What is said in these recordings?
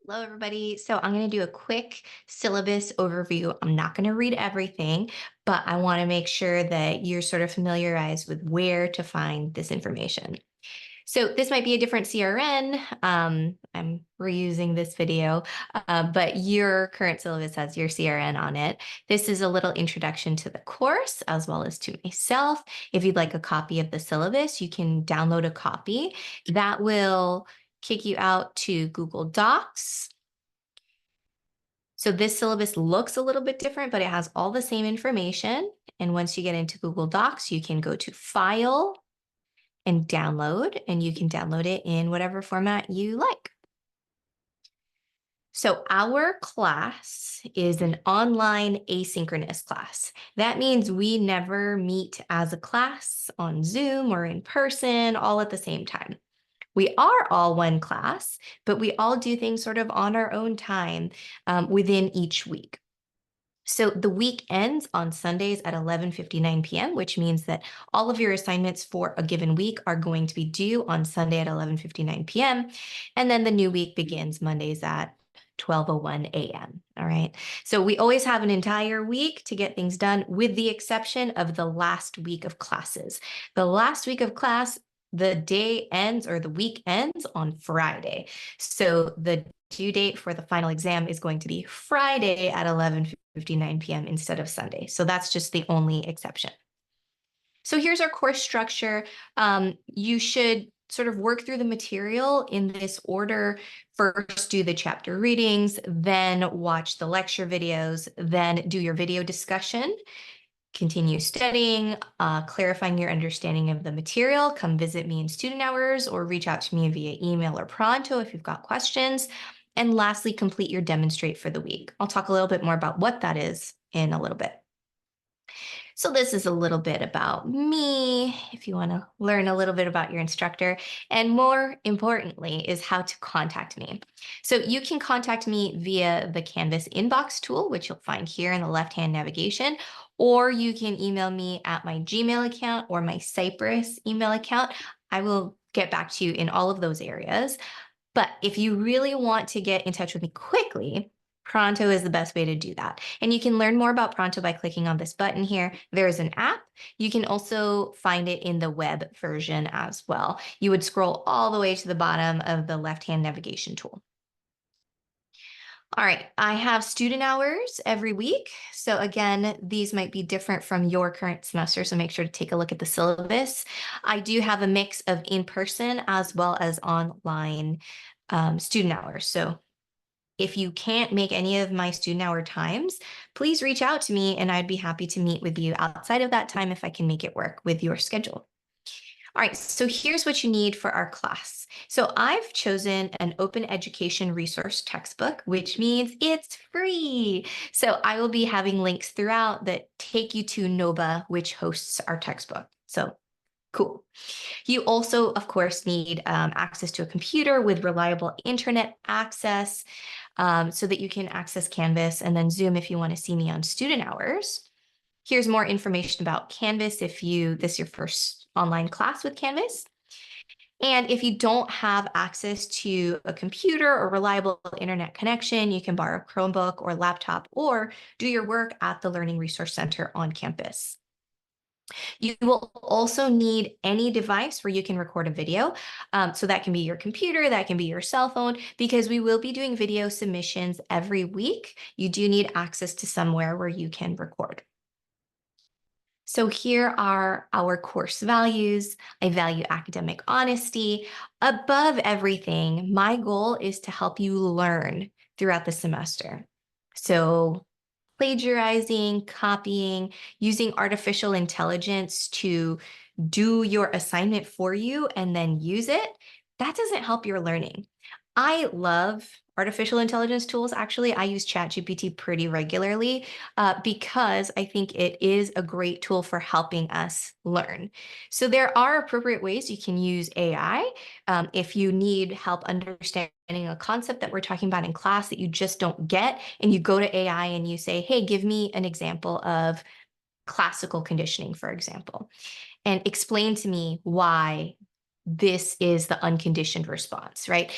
Hello, everybody. So I'm going to do a quick syllabus overview. I'm not going to read everything, but I want to make sure that you're sort of familiarized with where to find this information. So this might be a different CRN. I'm reusing this video, but your current syllabus has your CRN on it. This is a little introduction to the course as well as to myself. If you'd like a copy of the syllabus, you can download a copy. That will kick you out to Google Docs. So this syllabus looks a little bit different, but it has all the same information. And once you get into Google Docs, you can go to File and Download, and you can download it in whatever format you like. So our class is an online asynchronous class. That means we never meet as a class on Zoom or in person all at the same time. We are all one class, but we all do things sort of on our own time within each week. So the week ends on Sundays at 11:59 p.m., which means that all of your assignments for a given week are going to be due on Sunday at 11:59 p.m. And then the new week begins Mondays at 12:01 a.m. All right. So we always have an entire week to get things done, with the exception of the last week of classes. The last week of class, the day ends or the week ends on Friday. So the due date for the final exam is going to be Friday at 11:59 p.m. instead of Sunday. So that's just the only exception. So here's our course structure. You should sort of work through the material in this order. First, do the chapter readings, then watch the lecture videos, then do your video discussion. Continue studying, clarifying your understanding of the material. Come visit me in student hours or reach out to me via email or pronto if you've got questions. And lastly, complete your demonstrate for the week. I'll talk a little bit more about what that is in a little bit. So this is a little bit about me, if you want to learn a little bit about your instructor, and more importantly is how to contact me. So you can contact me via the Canvas inbox tool, which you'll find here in the left-hand navigation, or you can email me at my Gmail account or my Cypress email account. I will get back to you in all of those areas. But if you really want to get in touch with me quickly, Pronto is the best way to do that. And you can learn more about Pronto by clicking on this button here. There's an app. You can also find it in the web version as well. You would scroll all the way to the bottom of the left-hand navigation tool. All right, I have student hours every week. So again, these might be different from your current semester, so make sure to take a look at the syllabus. I do have a mix of in-person as well as online student hours. So if you can't make any of my student hour times, please reach out to me and I'd be happy to meet with you outside of that time if I can make it work with your schedule. All right, so here's what you need for our class. So I've chosen an open education resource textbook, which means it's free. So I will be having links throughout that take you to NOBA, which hosts our textbook. So cool. You also, of course, need access to a computer with reliable internet access so that you can access Canvas and then Zoom if you want to see me on student hours. Here's more information about Canvas if this is your first online class with Canvas. And if you don't have access to a computer or reliable internet connection, you can borrow a Chromebook or laptop or do your work at the Learning Resource Center on campus. You will also need any device where you can record a video. So that can be your computer, that can be your cell phone, because we will be doing video submissions every week. You do need access to somewhere where you can record. So here are our course values. I value academic honesty. Above everything, my goal is to help you learn throughout the semester. So plagiarizing, copying, using artificial intelligence to do your assignment for you and then use it, that doesn't help your learning. I love artificial intelligence tools. Actually, I use ChatGPT pretty regularly because I think it is a great tool for helping us learn. So there are appropriate ways you can use AI if you need help understanding a concept that we're talking about in class that you just don't get, and you go to AI and you say, hey, give me an example of classical conditioning, for example, and explain to me why this is the unconditioned response, right?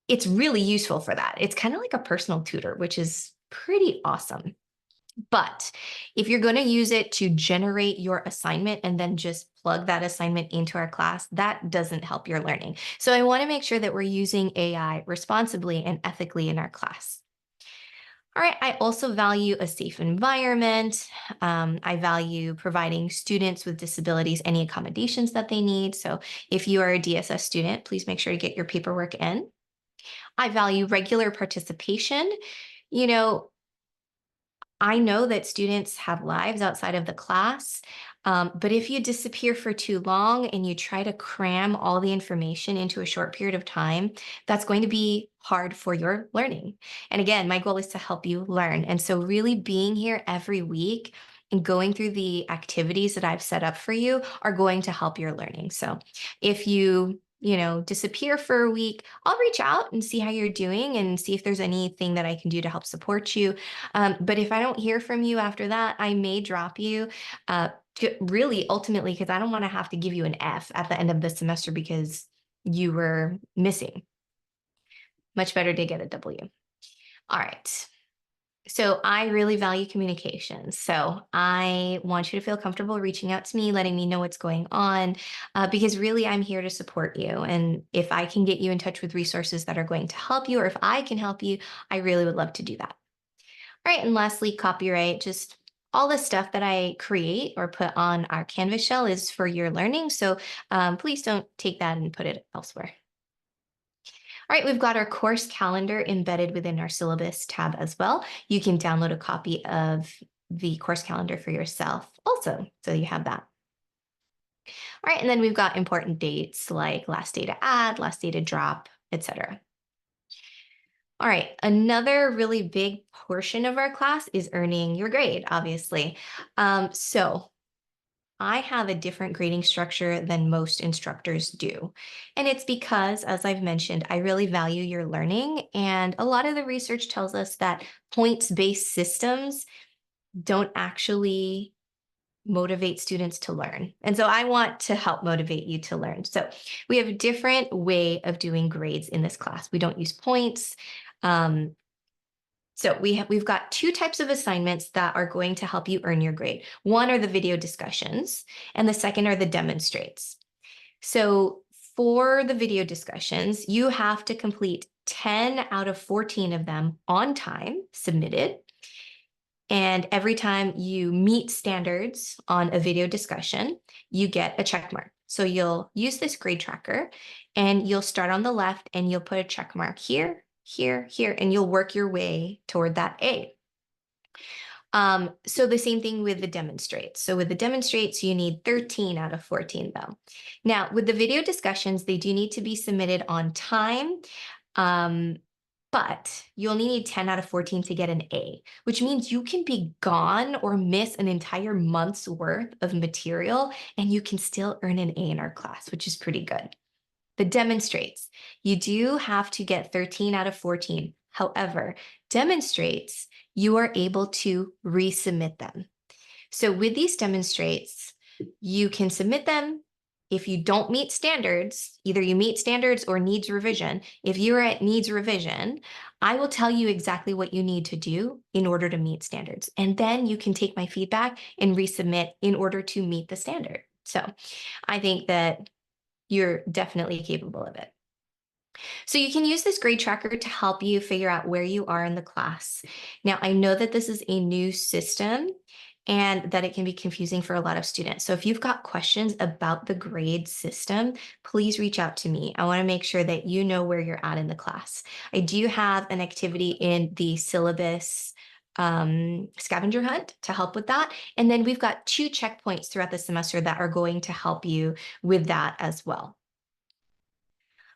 it's really useful for that. It's kind of like a personal tutor, which is pretty awesome. But if you're going to use it to generate your assignment and then just plug that assignment into our class, that doesn't help your learning. So I want to make sure that we're using AI responsibly and ethically in our class. All right, I also value a safe environment. I value providing students with disabilities any accommodations that they need. So if you are a DSS student, please make sure to get your paperwork in. I value regular participation. You know, I know that students have lives outside of the class, but if you disappear for too long and you try to cram all the information into a short period of time, that's going to be hard for your learning. And again, my goal is to help you learn. And so, really being here every week and going through the activities that I've set up for you are going to help your learning. So, if you disappear for a week, I'll reach out and see how you're doing and see if there's anything that I can do to help support you. But if I don't hear from you after that, I may drop you really ultimately because I don't want to have to give you an F at the end of the semester because you were missing. Much better to get a W. All right. So I really value communication. So I want you to feel comfortable reaching out to me, letting me know what's going on, because really I'm here to support you. And if I can get you in touch with resources that are going to help you, or if I can help you, I really would love to do that. All right, and lastly, copyright. Just all the stuff that I create or put on our Canvas shell is for your learning. So please don't take that and put it elsewhere. All right, we've got our course calendar embedded within our syllabus tab as well. You can download a copy of the course calendar for yourself also, so you have that. All right, and then we've got important dates like last day to add, last day to drop, etc. All right, another really big portion of our class is earning your grade, obviously. So I have a different grading structure than most instructors do. And it's because, as I've mentioned, I really value your learning. And a lot of the research tells us that points-based systems don't actually motivate students to learn. And so I want to help motivate you to learn. So we have a different way of doing grades in this class. We don't use points. So we've got two types of assignments that are going to help you earn your grade. One are the video discussions, and the second are the demonstrates. So for the video discussions, you have to complete 10 out of 14 of them on time, submitted. And every time you meet standards on a video discussion, you get a check mark. So you'll use this grade tracker and you'll start on the left and you'll put a check mark here, here, here, and you'll work your way toward that A. So the same thing with the demonstrates. So with the demonstrates, you need 13 out of 14 though. Now with the video discussions, they do need to be submitted on time. But you only need 10 out of 14 to get an A, which means you can be gone or miss an entire month's worth of material and you can still earn an A in our class, which is pretty good. The demonstrates, you do have to get 13 out of 14. However, demonstrates, you are able to resubmit them. So with these demonstrates, you can submit them. If you don't meet standards, either you meet standards or needs revision. If you're at needs revision, I will tell you exactly what you need to do in order to meet standards. And then you can take my feedback and resubmit in order to meet the standard. So I think that you're definitely capable of it. So you can use this grade tracker to help you figure out where you are in the class. Now, I know that this is a new system and that it can be confusing for a lot of students. So if you've got questions about the grade system, please reach out to me. I want to make sure that you know where you're at in the class. I do have an activity in the syllabus scavenger hunt to help with that. And then we've got 2 checkpoints throughout the semester that are going to help you with that as well.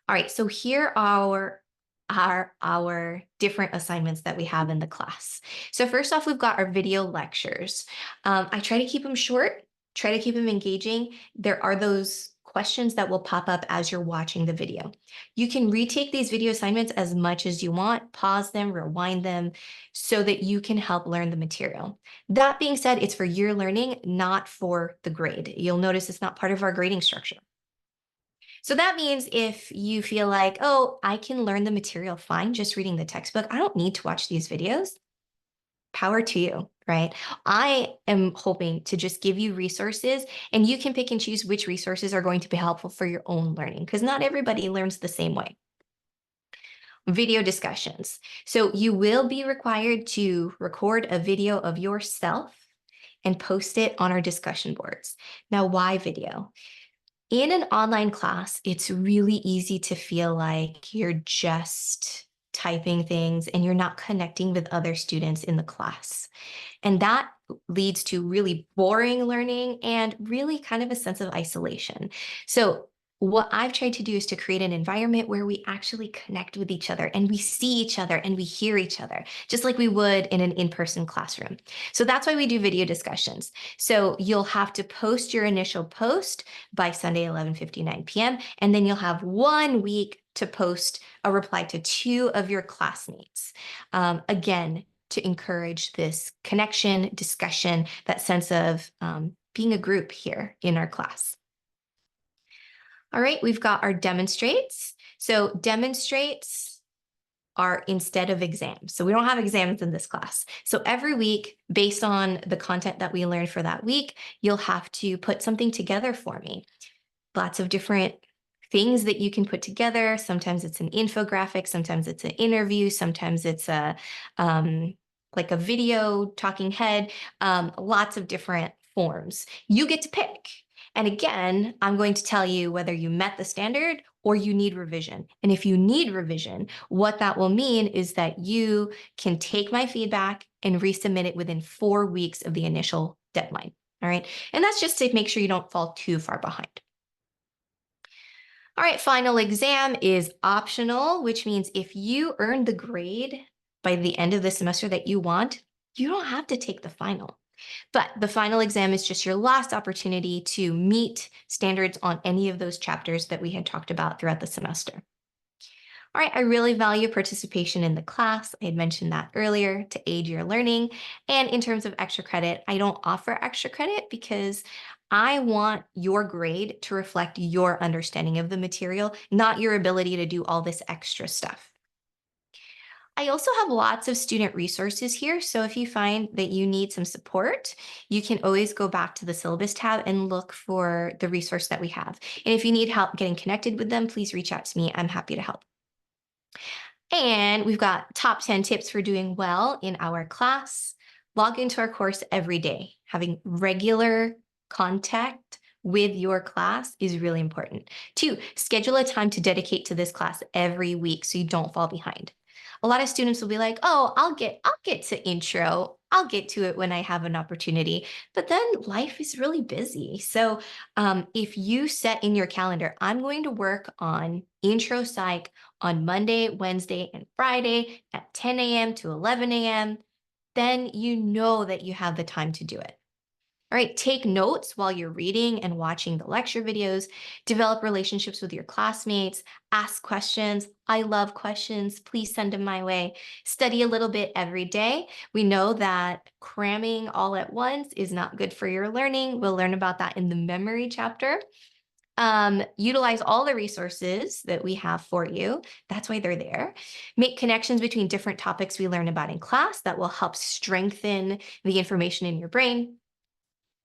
All right, so here are our different assignments that we have in the class. So first off, we've got our video lectures. I try to keep them short, try to keep them engaging. There are those questions that will pop up as you're watching the video. You can retake these video assignments as much as you want, pause them, rewind them, so that you can help learn the material. That being said, it's for your learning, not for the grade. You'll notice it's not part of our grading structure. So that means if you feel like, oh, I can learn the material fine just reading the textbook, I don't need to watch these videos, power to you, right? I am hoping to just give you resources and you can pick and choose which resources are going to be helpful for your own learning because not everybody learns the same way. Video discussions. So you will be required to record a video of yourself and post it on our discussion boards. Now, why video? In an online class, it's really easy to feel like you're just typing things and you're not connecting with other students in the class. And that leads to really boring learning and really kind of a sense of isolation. So, what I've tried to do is to create an environment where we actually connect with each other and we see each other and we hear each other, just like we would in an in person classroom. So, that's why we do video discussions. So, you'll have to post your initial post by Sunday, 11:59 p.m., and then you'll have 1 week to post a reply to 2 of your classmates. Again, to encourage this connection, discussion, that sense of being a group here in our class. All right, we've got our demonstrates. So demonstrates are instead of exams. So we don't have exams in this class. So every week, based on the content that we learned for that week, you'll have to put something together for me. Lots of different things that you can put together. Sometimes it's an infographic, sometimes it's an interview, sometimes it's a like a video talking head, lots of different forms. You get to pick. And again, I'm going to tell you whether you met the standard or you need revision. And if you need revision, what that will mean is that you can take my feedback and resubmit it within 4 weeks of the initial deadline. All right. And that's just to make sure you don't fall too far behind. All right, final exam is optional, which means if you earn the grade by the end of the semester that you want, you don't have to take the final. But the final exam is just your last opportunity to meet standards on any of those chapters that we had talked about throughout the semester. All right, I really value participation in the class. I had mentioned that earlier to aid your learning. And in terms of extra credit, I don't offer extra credit because I want your grade to reflect your understanding of the material, not your ability to do all this extra stuff. I also have lots of student resources here. So if you find that you need some support, you can always go back to the syllabus tab and look for the resource that we have. And if you need help getting connected with them, please reach out to me. I'm happy to help. And we've got top 10 tips for doing well in our class. Log into our course every day. Having regular contact with your class is really important. 2, schedule a time to dedicate to this class every week so you don't fall behind. A lot of students will be like, "Oh, I'll get to intro. I'll get to it when I have an opportunity." But then life is really busy. So, if you set in your calendar, I'm going to work on intro psych on Monday, Wednesday, and Friday at 10 a.m. to 11 a.m., then you know that you have the time to do it. All right, take notes while you're reading and watching the lecture videos, develop relationships with your classmates, ask questions. I love questions. Please send them my way. Study a little bit every day. We know that cramming all at once is not good for your learning. We'll learn about that in the memory chapter. Utilize all the resources that we have for you. That's why they're there. Make connections between different topics we learn about in class that will help strengthen the information in your brain.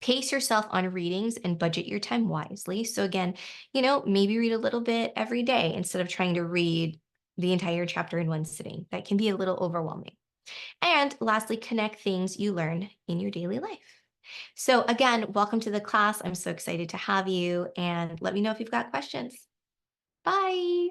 Pace yourself on readings and budget your time wisely. So again, maybe read a little bit every day instead of trying to read the entire chapter in one sitting. That can be a little overwhelming. And lastly, connect things you learn in your daily life. So again, welcome to the class. I'm so excited to have you and let me know if you've got questions. Bye.